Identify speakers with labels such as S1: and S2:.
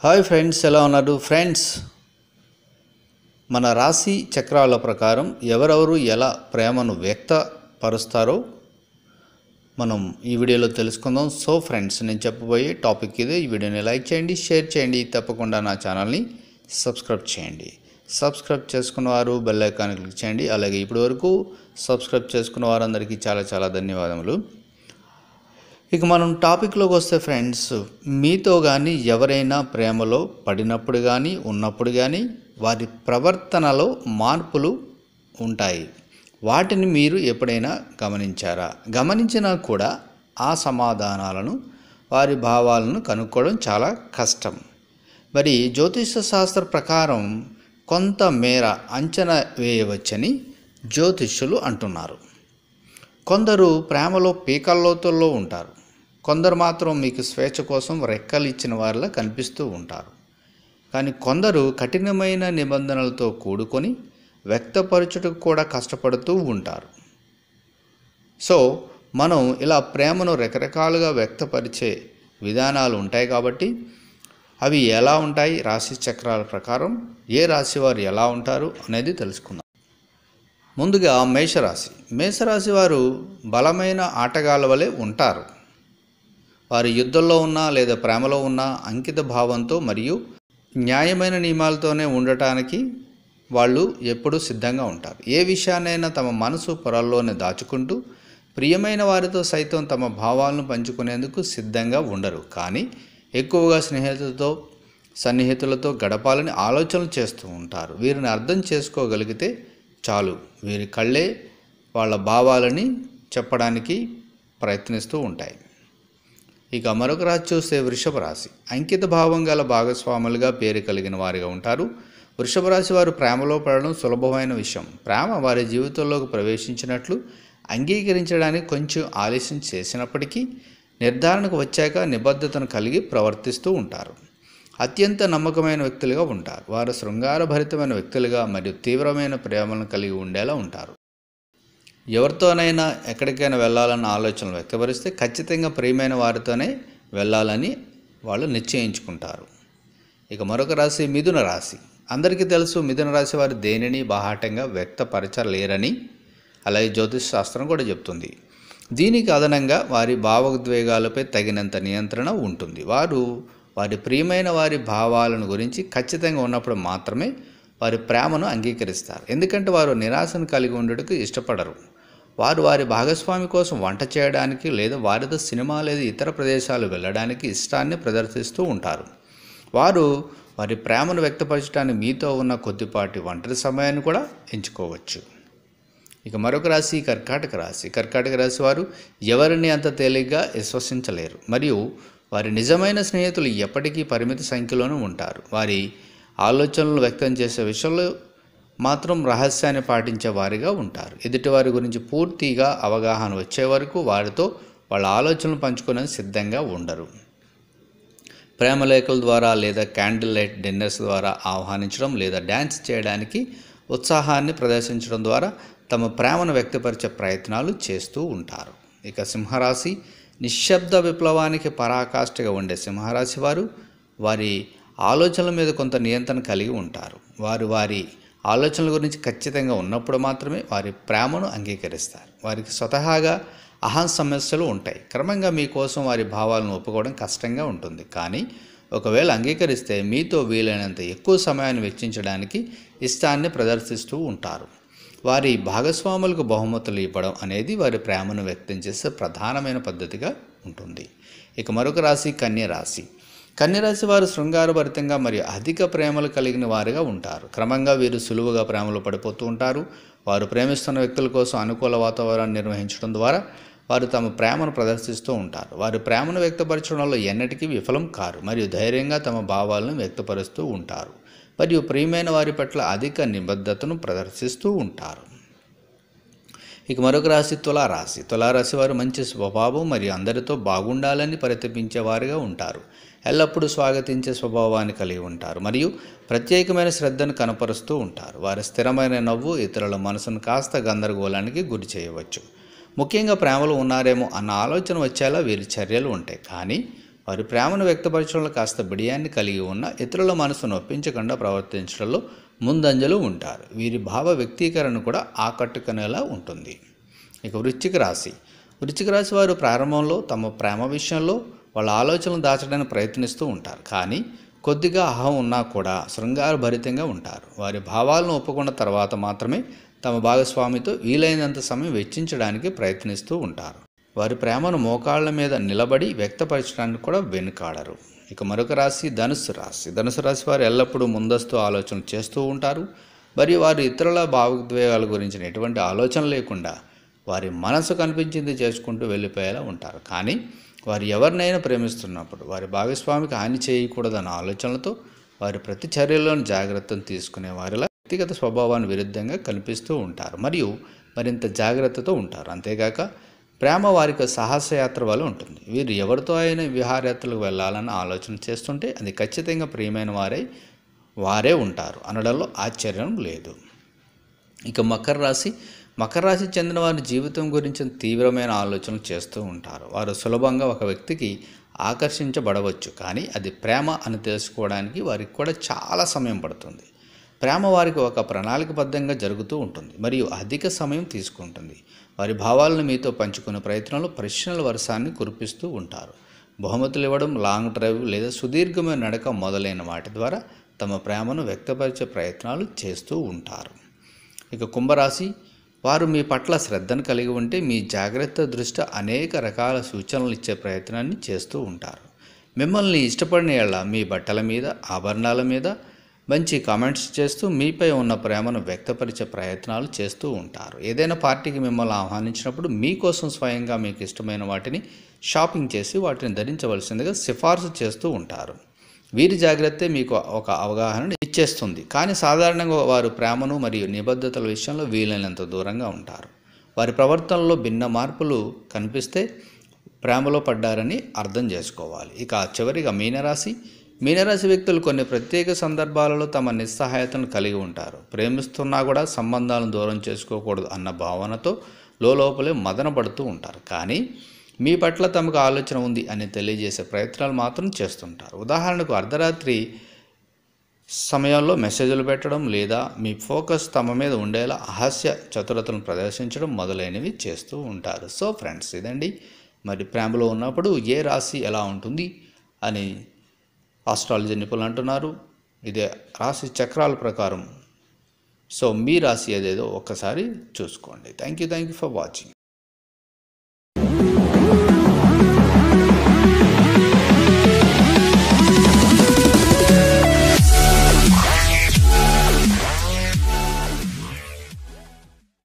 S1: Hi friends, ఎలా ఉన్నారు friends? మన రాశి చక్రాల ప్రకారం ఎవరెవరు ఎలా ప్రేమను వ్యక్తపరుస్తారో మనం ఈ వీడియోలో తెలుసుకుందాం. సో ఫ్రెండ్స్, నేను చెప్పబోయే టాపిక్ ఇదే. ఈ వీడియోని లైక్ చేయండి, షేర్ చేయండి, తప్పకుండా నా ఛానల్ని సబ్స్క్రైబ్ చేయండి. సబ్స్క్రైబ్ చేసుకున్న వారు బెల్ ఐకాన్ క్లిక్ చేయండి. అలాగే ఇప్పటి వరకు సబ్స్క్రైబ్ చేసుకున్న వారందరికీ చాలా చాలా ధన్యవాదములు. ఇక మనం టాపిక్లోకి వస్తే ఫ్రెండ్స్, మీతో కానీ ఎవరైనా ప్రేమలో పడినప్పుడు కానీ ఉన్నప్పుడు కానీ వారి ప్రవర్తనలో మార్పులు ఉంటాయి. వాటిని మీరు ఎప్పుడైనా గమనించారా? గమనించినా కూడా ఆ సమాధానాలను, వారి భావాలను కనుక్కోవడం చాలా కష్టం. మరి జ్యోతిష శాస్త్ర ప్రకారం కొంత మేర అంచనా వేయవచ్చని జ్యోతిష్యులు అంటున్నారు. కొందరు ప్రేమలో పీకల్లోతుల్లో ఉంటారు. కొందరు మాత్రం మీకు స్వేచ్ఛ కోసం రెక్కలు ఇచ్చిన వారిలా కనిపిస్తూ ఉంటారు. కానీ కొందరు కఠినమైన నిబంధనలతో కూడుకొని వ్యక్తపరచుటకు కూడా కష్టపడుతూ ఉంటారు. సో మనం ఇలా ప్రేమను రకరకాలుగా వ్యక్తపరిచే విధానాలు ఉంటాయి. కాబట్టి అవి ఎలా ఉంటాయి, రాశి చక్రాల ప్రకారం ఏ రాశి వారు ఎలా ఉంటారు అనేది తెలుసుకుందాం. ముందుగా మేషరాశి. మేషరాశి వారు బలమైన ఆటగాళ్ళ వలె ఉంటారు. వారు యుద్ధంలో ఉన్నా లేదా ప్రేమలో ఉన్నా అంకిత భావంతో మరియు న్యాయమైన నియమాలతోనే ఉండటానికి వాళ్ళు ఎప్పుడూ సిద్ధంగా ఉంటారు. ఏ విషయాన్నైనా తమ మనసు పొరల్లోనే దాచుకుంటూ ప్రియమైన వారితో సైతం తమ భావాలను పంచుకునేందుకు సిద్ధంగా ఉండరు. కానీ ఎక్కువగా సన్నిహితులతో గడపాలని ఆలోచనలు చేస్తూ ఉంటారు. వీరిని అర్థం చేసుకోగలిగితే చాలు. వీరి కళ్ళే వాళ్ళ భావాలని చెప్పడానికి ప్రయత్నిస్తూ ఉంటాయి. ఇక మరొక రాశి చూస్తే వృషభ రాశి. అంకిత భావం గల భాగస్వాములుగా పేరు కలిగిన వారిగా ఉంటారు. వృషభ రాశి వారు ప్రేమలో పడడం సులభమైన విషయం. ప్రేమ వారి జీవితంలోకి ప్రవేశించినట్లు అంగీకరించడానికి కొంచెం ఆలస్యం చేసినప్పటికీ నిర్ధారణకు వచ్చాక నిబద్ధతను కలిగి ప్రవర్తిస్తూ ఉంటారు. అత్యంత నమ్మకమైన వ్యక్తులుగా ఉంటారు. వారు శృంగారభరితమైన వ్యక్తులుగా మరియు తీవ్రమైన ప్రేమలను కలిగి ఉండేలా ఉంటారు. ఎవరితోనైనా ఎక్కడికైనా వెళ్ళాలన్న ఆలోచనలు వ్యక్తపరిస్తే ఖచ్చితంగా ప్రియమైన వారితోనే వెళ్ళాలని వాళ్ళు నిశ్చయించుకుంటారు. ఇక మరొక రాశి మిథున రాశి. అందరికీ తెలుసు, మిథున రాశి వారు దేనిని బాహాటంగా వ్యక్తపరచలేరని అలాగే జ్యోతిష్ శాస్త్రం కూడా చెప్తుంది. దీనికి అదనంగా వారి భావోద్వేగాలపై తగినంత నియంత్రణ ఉంటుంది. వారు వారి ప్రియమైన వారి భావాలను గురించి ఖచ్చితంగా ఉన్నప్పుడు మాత్రమే వారి ప్రేమను అంగీకరిస్తారు. ఎందుకంటే వారు నిరాశను కలిగి ఉండటకు ఇష్టపడరు. వారు వారి భాగస్వామి కోసం వంట చేయడానికి లేదా వారితో సినిమా లేదా ఇతర ప్రదేశాలు వెళ్ళడానికి ఇష్టాన్ని ప్రదర్శిస్తూ ఉంటారు. వారు వారి ప్రేమను వ్యక్తపరచడానికి మీతో ఉన్న కొద్దిపాటి ఒంటరి సమయాన్ని కూడా ఎంచుకోవచ్చు. ఇక మరొక రాశి కర్కాటక రాశి. కర్కాటక రాశి వారు ఎవరిని అంత తేలిగ్గా విశ్వసించలేరు మరియు వారి నిజమైన స్నేహితులు ఎప్పటికీ పరిమిత సంఖ్యలోనూ ఉంటారు. వారి ఆలోచనలు వ్యక్తం చేసే విషయంలో మాత్రం రహస్యాన్ని పాటించే వారిగా ఉంటారు. ఎదుటివారి గురించి పూర్తిగా అవగాహన వచ్చే వరకు వారితో వాళ్ళ ఆలోచనలు పంచుకునేందుకు సిద్ధంగా ఉండరు. ప్రేమలేఖల ద్వారా లేదా క్యాండిల్ లైట్ డిన్నర్స్ ద్వారా ఆహ్వానించడం లేదా డ్యాన్స్ చేయడానికి ఉత్సాహాన్ని ప్రదర్శించడం ద్వారా తమ ప్రేమను వ్యక్తపరిచే ప్రయత్నాలు చేస్తూ ఉంటారు. ఇక సింహరాశి. నిశ్శబ్ద విప్లవానికి పరాకాష్ఠగా ఉండే సింహరాశి వారు వారి ఆలోచనల మీద కొంత నియంత్రణ కలిగి ఉంటారు. వారు వారి ఆలోచనల గురించి ఖచ్చితంగా ఉన్నప్పుడు మాత్రమే వారి ప్రేమను అంగీకరిస్తారు. వారికి స్వతహాగా అహం సమస్యలు ఉంటాయి. క్రమంగా మీకోసం వారి భావాలను ఒప్పుకోవడం కష్టంగా ఉంటుంది. కానీ ఒకవేళ అంగీకరిస్తే మీతో వీలైనంత ఎక్కువ సమయాన్ని వెచ్చించడానికి ఇష్టాన్ని ప్రదర్శిస్తూ ఉంటారు. వారి భాగస్వాములకు బహుమతులు ఇవ్వడం అనేది వారి ప్రేమను వ్యక్తం చేసే ప్రధానమైన పద్ధతిగా ఉంటుంది. ఇక మరొక రాశి కన్యరాశి. కన్యరాశి వారు శృంగారభరితంగా మరియు అధిక ప్రేమలు కలిగిన వారిగా ఉంటారు. క్రమంగా వీరు సులువుగా ప్రేమలో పడిపోతూ ఉంటారు. వారు ప్రేమిస్తున్న వ్యక్తుల కోసం అనుకూల వాతావరణాన్ని నిర్వహించడం ద్వారా వారు తమ ప్రేమను ప్రదర్శిస్తూ ఉంటారు. వారి ప్రేమను వ్యక్తపరచడంలో ఎన్నటికీ విఫలం కారు మరియు ధైర్యంగా తమ భావాలను వ్యక్తపరుస్తూ ఉంటారు మరియు ప్రియమైన వారి పట్ల అధిక నిబద్ధతను ప్రదర్శిస్తూ ఉంటారు. ఇక మరొక రాశి తులారాశి. తులారాశి వారు మంచి స్వభావం మరియు అందరితో బాగుండాలని పరితపించే వారిగా ఉంటారు. ఎల్లప్పుడూ స్వాగతించే స్వభావాన్ని కలిగి ఉంటారు మరియు ప్రత్యేకమైన శ్రద్ధను కనపరుస్తూ ఉంటారు. వారి స్థిరమైన నవ్వు ఇతరుల మనసును కాస్త గందరగోళానికి గురి చేయవచ్చు. ముఖ్యంగా ప్రేమలో ఉన్నారేమో అన్న ఆలోచన వచ్చేలా వీరి చర్యలు ఉంటాయి. కానీ వారి ప్రేమను వ్యక్తపరచడంలో కాస్త బిడియాన్ని కలిగి ఉన్న ఇతరుల మనసును ఒప్పించకుండా ప్రవర్తించడంలో ముందంజలో ఉంటారు. వీరి భావ వ్యక్తీకరణ కూడా ఆకట్టుకునేలా ఉంటుంది. ఇక వృశ్చిక రాశి. వృశ్చిక రాశి వారు ప్రారంభంలో తమ ప్రేమ విషయంలో వాళ్ళ ఆలోచనలు దాచడానికి ప్రయత్నిస్తూ ఉంటారు. కానీ కొద్దిగా అహం ఉన్నా కూడా శృంగారభరితంగా ఉంటారు. వారి భావాలను ఒప్పుకున్న తర్వాత మాత్రమే తమ భాగస్వామితో వీలైనంత సమయం వెచ్చించడానికి ప్రయత్నిస్తూ ఉంటారు. వారి ప్రేమను మోకాళ్ళ మీద నిలబడి వ్యక్తపరచడానికి కూడా వెనుకాడరు. ఇక మరొక రాశి ధనుస్సు రాశి. ధనుసు రాశి వారు ఎల్లప్పుడూ ముందస్తు ఆలోచనలు చేస్తూ ఉంటారు. మరియు వారు ఇతరుల భావోద్వేగాల గురించిన ఎటువంటి ఆలోచన లేకుండా వారి మనసు కనిపించింది చేసుకుంటూ వెళ్ళిపోయేలా ఉంటారు. కానీ వారు ఎవరినైనా ప్రేమిస్తున్నప్పుడు వారి భాగస్వామికి హాని చేయకూడదన్న ఆలోచనలతో వారి ప్రతి చర్యలోని జాగ్రత్తను తీసుకునే వారిలా వ్యక్తిగత స్వభావాన్ని విరుద్ధంగా కనిపిస్తూ ఉంటారు మరియు మరింత జాగ్రత్తతో ఉంటారు. అంతేగాక ప్రేమ వారికి సాహసయాత్ర వల్ల ఉంటుంది. వీరు ఎవరితో అయినా విహారయాత్రలకు వెళ్ళాలన్న ఆలోచన చేస్తుంటే అది ఖచ్చితంగా ప్రియమైన వారే ఉంటారు అనడంలో ఆశ్చర్యం లేదు. ఇక మకర రాశి. మకర రాశి చెందిన వారి జీవితం గురించి తీవ్రమైన ఆలోచనలు చేస్తూ ఉంటారు. వారు సులభంగా ఒక వ్యక్తికి ఆకర్షించబడవచ్చు, కానీ అది ప్రేమ అని తెలుసుకోవడానికి వారికి కూడా చాలా సమయం పడుతుంది. ప్రేమ వారికి ఒక ప్రణాళికబద్ధంగా జరుగుతూ ఉంటుంది మరియు అధిక సమయం తీసుకుంటుంది. వారి భావాలను మీతో పంచుకునే ప్రయత్నంలో ప్రశ్నల వర్షాన్ని కురిపిస్తూ ఉంటారు. బహుమతులు ఇవ్వడం, లాంగ్ డ్రైవ్ లేదా సుదీర్ఘమైన నడక మొదలైన వాటి ద్వారా తమ ప్రేమను వ్యక్తపరిచే ప్రయత్నాలు చేస్తూ ఉంటారు. ఇక కుంభరాశి. వారు మీ పట్ల శ్రద్ధను కలిగి ఉంటే మీ జాగ్రత్త దృష్టి అనేక రకాల సూచనలు ఇచ్చే ప్రయత్నాన్ని చేస్తూ ఉంటారు. మిమ్మల్ని ఇష్టపడిన యెడల మీ బట్టల మీద, ఆభరణాల మీద మంచి కామెంట్స్ చేస్తూ మీపై ఉన్న ప్రేమను వ్యక్తపరిచే ప్రయత్నాలు చేస్తూ ఉంటారు. ఏదైనా పార్టీకి మిమ్మల్ని ఆహ్వానించినప్పుడు మీకోసం స్వయంగా మీకు ఇష్టమైన వాటిని షాపింగ్ చేసి వాటిని ధరించవలసిందిగా సిఫార్సు చేస్తూ ఉంటారు. వీరి జాగ్రత్తే మీకు ఒక అవగాహన ఇచ్చేస్తుంది. కానీ సాధారణంగా వారు ప్రేమను మరియు నిబద్ధతల విషయంలో వీలైనంత దూరంగా ఉంటారు. వారి ప్రవర్తనలో భిన్న మార్పులు కనిపిస్తే ప్రేమలో పడ్డారని అర్థం చేసుకోవాలి. ఇక చివరిగా మీనరాశి. మీనరాశి వ్యక్తులు కొన్ని ప్రత్యేక సందర్భాలలో తమ నిస్సహాయతను కలిగి ఉంటారు. ప్రేమిస్తున్నా కూడా సంబంధాలను దూరం చేసుకోకూడదు అన్న భావనతో లోపలే మదనపడుతూ ఉంటారు. కానీ మీ పట్ల తమకు ఆలోచన ఉంది అని తెలియజేసే ప్రయత్నాలు మాత్రం చేస్తుంటారు. ఉదాహరణకు అర్ధరాత్రి సమయంలో మెసేజ్లు పెట్టడం లేదా మీ ఫోకస్ తమ మీద ఉండేలా హాస్య చతురతను ప్రదర్శించడం మొదలైనవి చేస్తూ ఉంటారు. సో ఫ్రెండ్స్, ఇదండి మరి ప్రేమలో ఉన్నప్పుడు ఏ రాశి ఎలా ఉంటుంది అని ఆస్ట్రాలజీ నిపుణులు అంటున్నారు. ఇదే రాశి చక్రాల ప్రకారం. సో మీ రాశి ఏదేదో ఒక్కసారి చూసుకోండి. Thank you for watching.